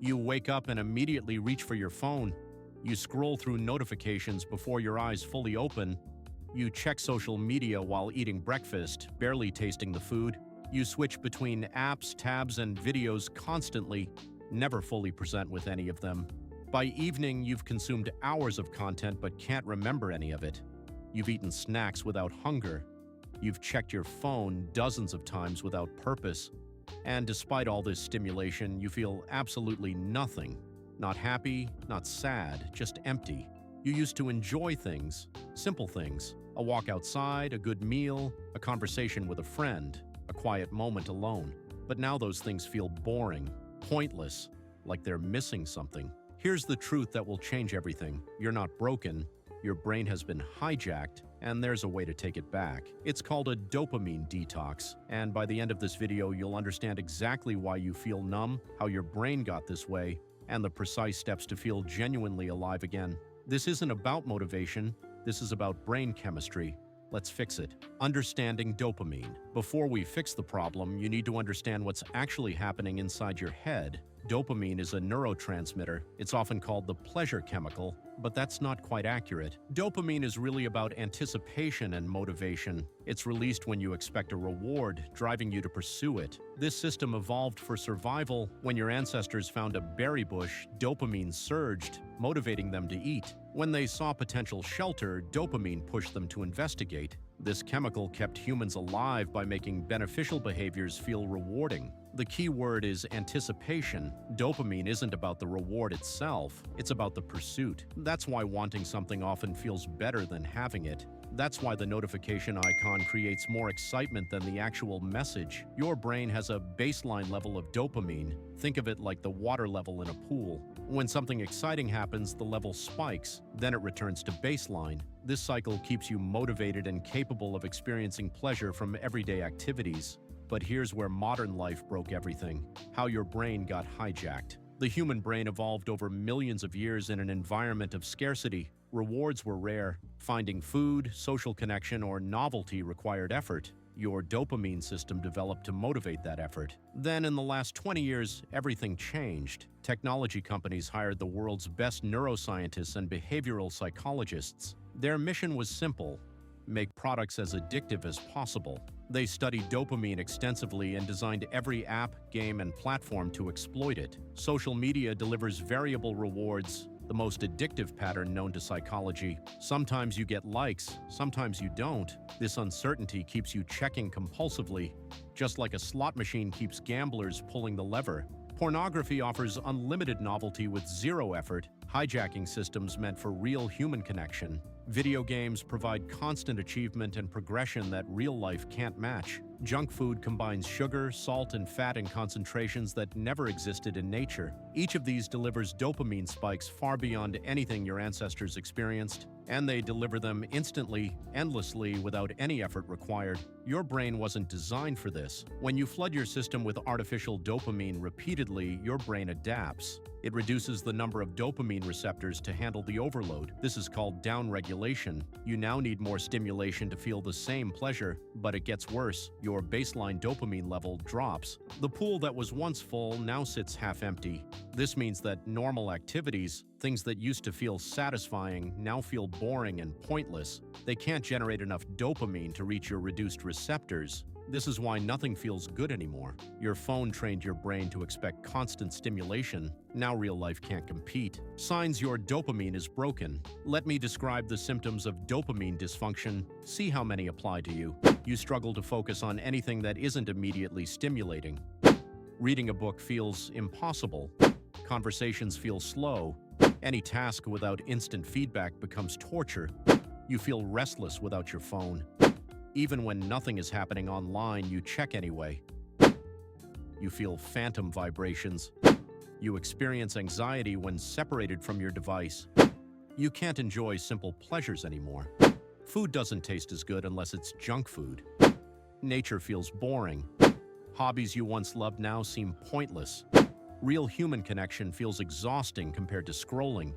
You wake up and immediately reach for your phone. You scroll through notifications before your eyes fully open. You check social media while eating breakfast, barely tasting the food. You switch between apps, tabs, and videos constantly, never fully present with any of them. By evening, you've consumed hours of content but can't remember any of it. You've eaten snacks without hunger. You've checked your phone dozens of times without purpose. And despite all this stimulation, you feel absolutely nothing. Not happy, not sad, just empty. You used to enjoy things, simple things. A walk outside, a good meal, a conversation with a friend, a quiet moment alone. But now those things feel boring, pointless, like they're missing something. Here's the truth that will change everything. You're not broken. Your brain has been hijacked, and there's a way to take it back. It's called a dopamine detox, and by the end of this video, you'll understand exactly why you feel numb, how your brain got this way, and the precise steps to feel genuinely alive again. This isn't about motivation, this is about brain chemistry. Let's fix it. Understanding dopamine. Before we fix the problem, you need to understand what's actually happening inside your head. Dopamine is a neurotransmitter. It's often called the pleasure chemical, but that's not quite accurate. Dopamine is really about anticipation and motivation. It's released when you expect a reward, driving you to pursue it. This system evolved for survival. When your ancestors found a berry bush, dopamine surged, motivating them to eat. When they saw potential shelter, dopamine pushed them to investigate. This chemical kept humans alive by making beneficial behaviors feel rewarding. The key word is anticipation. Dopamine isn't about the reward itself, it's about the pursuit. That's why wanting something often feels better than having it. That's why the notification icon creates more excitement than the actual message. Your brain has a baseline level of dopamine. Think of it like the water level in a pool. When something exciting happens, the level spikes, then it returns to baseline. This cycle keeps you motivated and capable of experiencing pleasure from everyday activities. But here's where modern life broke everything: how your brain got hijacked. The human brain evolved over millions of years in an environment of scarcity. Rewards were rare. Finding food, social connection, or novelty required effort. Your dopamine system developed to motivate that effort. Then, in the last 20 years, everything changed. Technology companies hired the world's best neuroscientists and behavioral psychologists. Their mission was simple: make products as addictive as possible. They studied dopamine extensively and designed every app, game, and platform to exploit it. Social media delivers variable rewards, the most addictive pattern known to psychology. Sometimes you get likes, sometimes you don't. This uncertainty keeps you checking compulsively, just like a slot machine keeps gamblers pulling the lever. Pornography offers unlimited novelty with zero effort, hijacking systems meant for real human connection. Video games provide constant achievement and progression that real life can't match. Junk food combines sugar, salt, and fat in concentrations that never existed in nature. Each of these delivers dopamine spikes far beyond anything your ancestors experienced, and they deliver them instantly, endlessly, without any effort required. Your brain wasn't designed for this. When you flood your system with artificial dopamine repeatedly, your brain adapts. It reduces the number of dopamine receptors to handle the overload. This is called downregulation. You now need more stimulation to feel the same pleasure, but it gets worse. Your baseline dopamine level drops. The pool that was once full now sits half empty. This means that normal activities, things that used to feel satisfying, now feel boring and pointless. They can't generate enough dopamine to reach your reduced receptors. This is why nothing feels good anymore. Your phone trained your brain to expect constant stimulation. Now real life can't compete. Signs your dopamine is broken. Let me describe the symptoms of dopamine dysfunction. See how many apply to you. You struggle to focus on anything that isn't immediately stimulating. Reading a book feels impossible. Conversations feel slow. Any task without instant feedback becomes torture. You feel restless without your phone. Even when nothing is happening online, you check anyway. You feel phantom vibrations. You experience anxiety when separated from your device. You can't enjoy simple pleasures anymore. Food doesn't taste as good unless it's junk food. Nature feels boring. Hobbies you once loved now seem pointless. Real human connection feels exhausting compared to scrolling.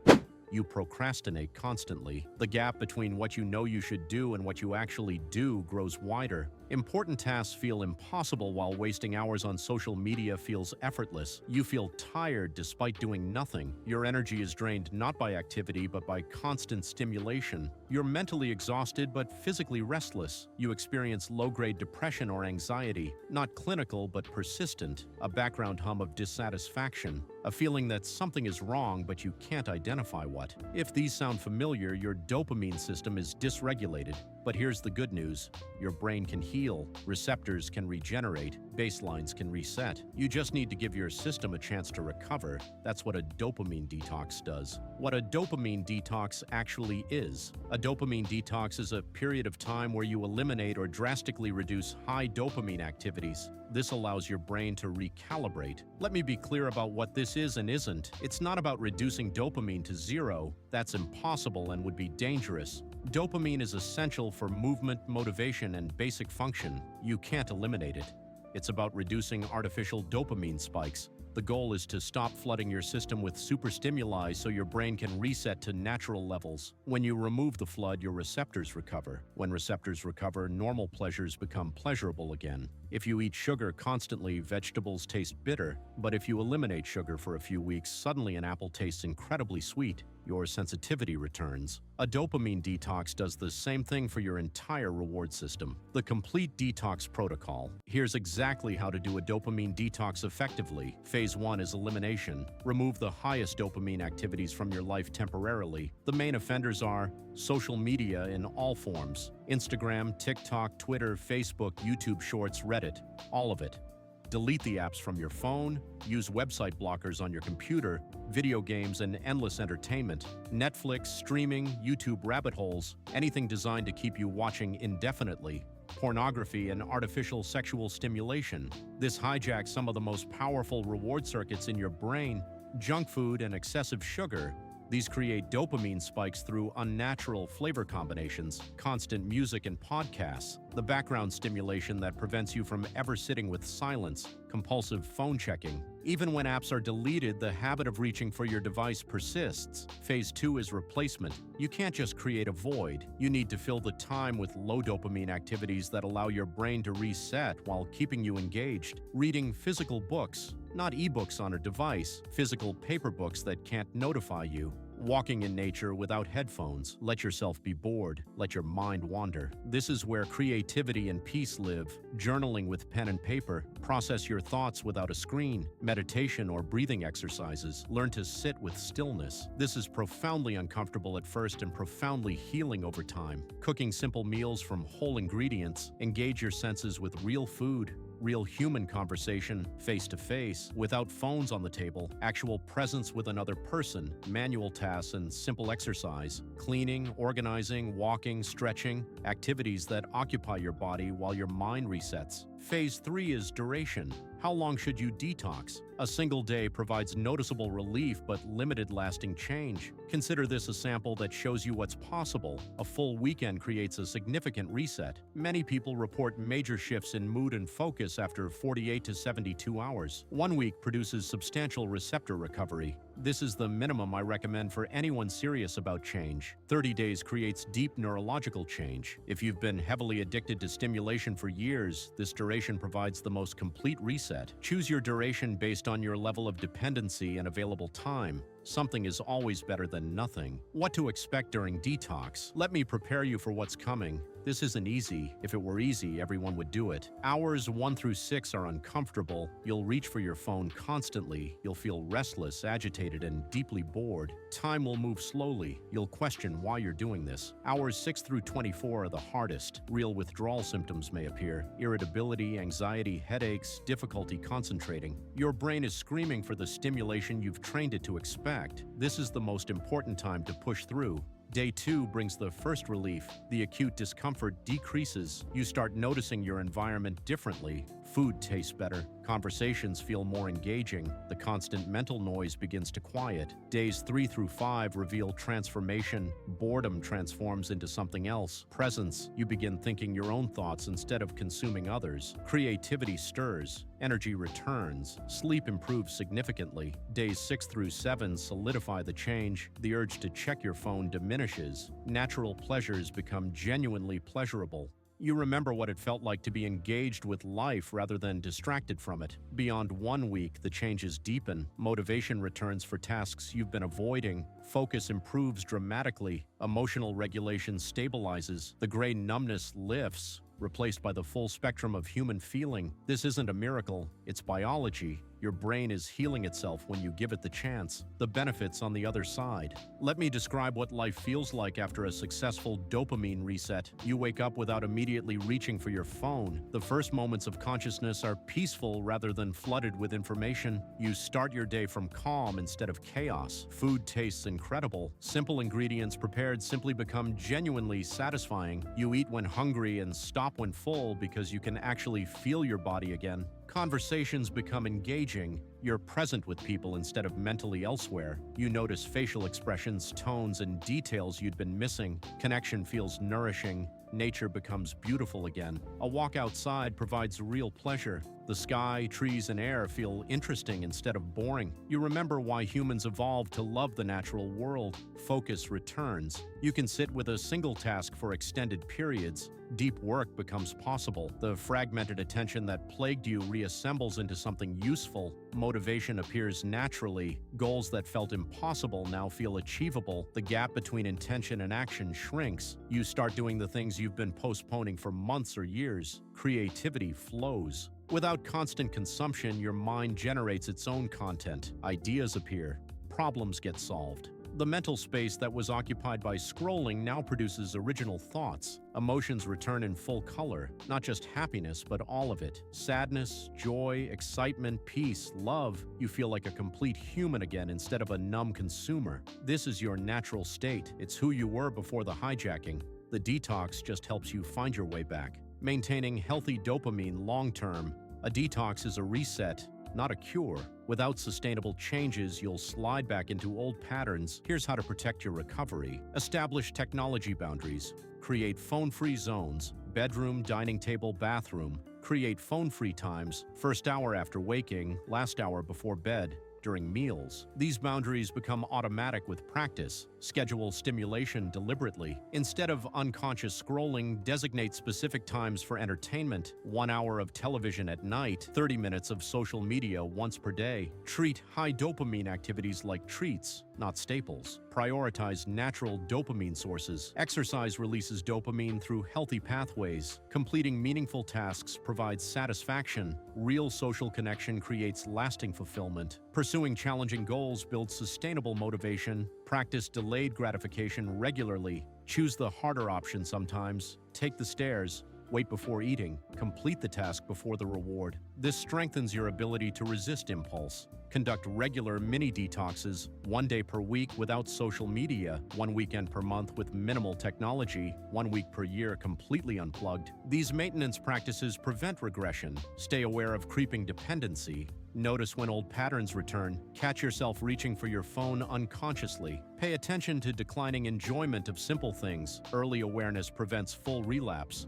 You procrastinate constantly. The gap between what you know you should do and what you actually do grows wider. Important tasks feel impossible while wasting hours on social media feels effortless. You feel tired despite doing nothing. Your energy is drained not by activity but by constant stimulation. You're mentally exhausted but physically restless. You experience low-grade depression or anxiety, not clinical but persistent, a background hum of dissatisfaction, a feeling that something is wrong but you can't identify what. If these sound familiar, your dopamine system is dysregulated. But here's the good news. Your brain can heal, receptors can regenerate, baselines can reset. You just need to give your system a chance to recover. That's what a dopamine detox does. What a dopamine detox actually is. A dopamine detox is a period of time where you eliminate or drastically reduce high dopamine activities. This allows your brain to recalibrate. Let me be clear about what this is and isn't. It's not about reducing dopamine to zero. That's impossible and would be dangerous. Dopamine is essential for movement, motivation, and basic function. You can't eliminate it. It's about reducing artificial dopamine spikes. The goal is to stop flooding your system with superstimuli so your brain can reset to natural levels. When you remove the flood, your receptors recover. When receptors recover, normal pleasures become pleasurable again. If you eat sugar constantly, vegetables taste bitter. But if you eliminate sugar for a few weeks, suddenly an apple tastes incredibly sweet. Your sensitivity returns. A dopamine detox does the same thing for your entire reward system. The complete detox protocol. Here's exactly how to do a dopamine detox effectively. Phase 1 is elimination. Remove the highest dopamine activities from your life temporarily. The main offenders are social media in all forms: Instagram, TikTok, Twitter, Facebook, YouTube Shorts, Reddit, all of it. Delete the apps from your phone, use website blockers on your computer, video games and endless entertainment, Netflix, streaming, YouTube rabbit holes, anything designed to keep you watching indefinitely, pornography and artificial sexual stimulation. This hijacks some of the most powerful reward circuits in your brain, junk food and excessive sugar. These create dopamine spikes through unnatural flavor combinations, constant music and podcasts, the background stimulation that prevents you from ever sitting with silence, compulsive phone checking. Even when apps are deleted, the habit of reaching for your device persists. Phase 2 is replacement. You can't just create a void. You need to fill the time with low dopamine activities that allow your brain to reset while keeping you engaged. Reading physical books, not ebooks on a device, physical paper books that can't notify you. Walking in nature without headphones. Let yourself be bored. Let your mind wander. This is where creativity and peace live. Journaling with pen and paper. Process your thoughts without a screen. Meditation or breathing exercises. Learn to sit with stillness. This is profoundly uncomfortable at first and profoundly healing over time. Cooking simple meals from whole ingredients. Engage your senses with real food. Real human conversation, face-to-face, without phones on the table, actual presence with another person, manual tasks and simple exercise, cleaning, organizing, walking, stretching, activities that occupy your body while your mind resets. Phase 3 is duration. How long should you detox? A single day provides noticeable relief but limited lasting change. Consider this a sample that shows you what's possible. A full weekend creates a significant reset. Many people report major shifts in mood and focus after 48 to 72 hours. 1 week produces substantial receptor recovery. This is the minimum I recommend for anyone serious about change. 30 days creates deep neurological change. If you've been heavily addicted to stimulation for years, this duration provides the most complete reset. Choose your duration based on your level of dependency and available time. Something is always better than nothing. What to expect during detox? Let me prepare you for what's coming. This isn't easy. If it were easy, everyone would do it. Hours 1 through 6 are uncomfortable. You'll reach for your phone constantly. You'll feel restless, agitated, and deeply bored. Time will move slowly. You'll question why you're doing this. Hours 6 through 24 are the hardest. Real withdrawal symptoms may appear. Irritability, anxiety, headaches, difficulty concentrating. Your brain is screaming for the stimulation you've trained it to expect. This is the most important time to push through. Day 2 brings the first relief. The acute discomfort decreases. You start noticing your environment differently. Food tastes better. Conversations feel more engaging. The constant mental noise begins to quiet. Days 3 through 5 reveal transformation. Boredom transforms into something else. Presence. You begin thinking your own thoughts instead of consuming others. Creativity stirs. Energy returns. Sleep improves significantly. Days 6 through 7 solidify the change. The urge to check your phone diminishes. Natural pleasures become genuinely pleasurable. You remember what it felt like to be engaged with life rather than distracted from it. Beyond 1 week, the changes deepen. Motivation returns for tasks you've been avoiding. Focus improves dramatically. Emotional regulation stabilizes. The gray numbness lifts, replaced by the full spectrum of human feeling. This isn't a miracle, it's biology. Your brain is healing itself when you give it the chance. The benefits on the other side. Let me describe what life feels like after a successful dopamine reset. You wake up without immediately reaching for your phone. The first moments of consciousness are peaceful rather than flooded with information. You start your day from calm instead of chaos. Food tastes incredible. Simple ingredients prepared simply become genuinely satisfying. You eat when hungry and stop when full because you can actually feel your body again. Conversations become engaging. You're present with people instead of mentally elsewhere. You notice facial expressions, tones, and details you'd been missing. Connection feels nourishing. Nature becomes beautiful again. A walk outside provides real pleasure. The sky, trees, and air feel interesting instead of boring. You remember why humans evolved to love the natural world. Focus returns. You can sit with a single task for extended periods. Deep work becomes possible. The fragmented attention that plagued you reassembles into something useful. Motivation appears naturally. Goals that felt impossible now feel achievable. The gap between intention and action shrinks. You start doing the things you've been postponing for months or years. Creativity flows. Without constant consumption, your mind generates its own content. Ideas appear. Problems get solved. The mental space that was occupied by scrolling now produces original thoughts. Emotions return in full color, not just happiness, but all of it. Sadness, joy, excitement, peace, love. You feel like a complete human again instead of a numb consumer. This is your natural state. It's who you were before the hijacking. The detox just helps you find your way back. Maintaining healthy dopamine long-term. A detox is a reset, not a cure. Without sustainable changes, you'll slide back into old patterns. Here's how to protect your recovery. Establish technology boundaries. Create phone-free zones. Bedroom, dining table, bathroom. Create phone-free times. First hour after waking, last hour before bed, during meals. These boundaries become automatic with practice. Schedule stimulation deliberately. Instead of unconscious scrolling, designate specific times for entertainment. 1 hour of television at night, 30 minutes of social media once per day. Treat high dopamine activities like treats, not staples. Prioritize natural dopamine sources. Exercise releases dopamine through healthy pathways. Completing meaningful tasks provides satisfaction. Real social connection creates lasting fulfillment. Pursuing challenging goals builds sustainable motivation. Practice delayed gratification regularly. Choose the harder option sometimes. Take the stairs. Wait before eating. Complete the task before the reward. This strengthens your ability to resist impulse. Conduct regular mini detoxes, 1 day per week without social media, 1 weekend per month with minimal technology, 1 week per year completely unplugged. These maintenance practices prevent regression. Stay aware of creeping dependency. Notice when old patterns return. Catch yourself reaching for your phone unconsciously. Pay attention to declining enjoyment of simple things. Early awareness prevents full relapse.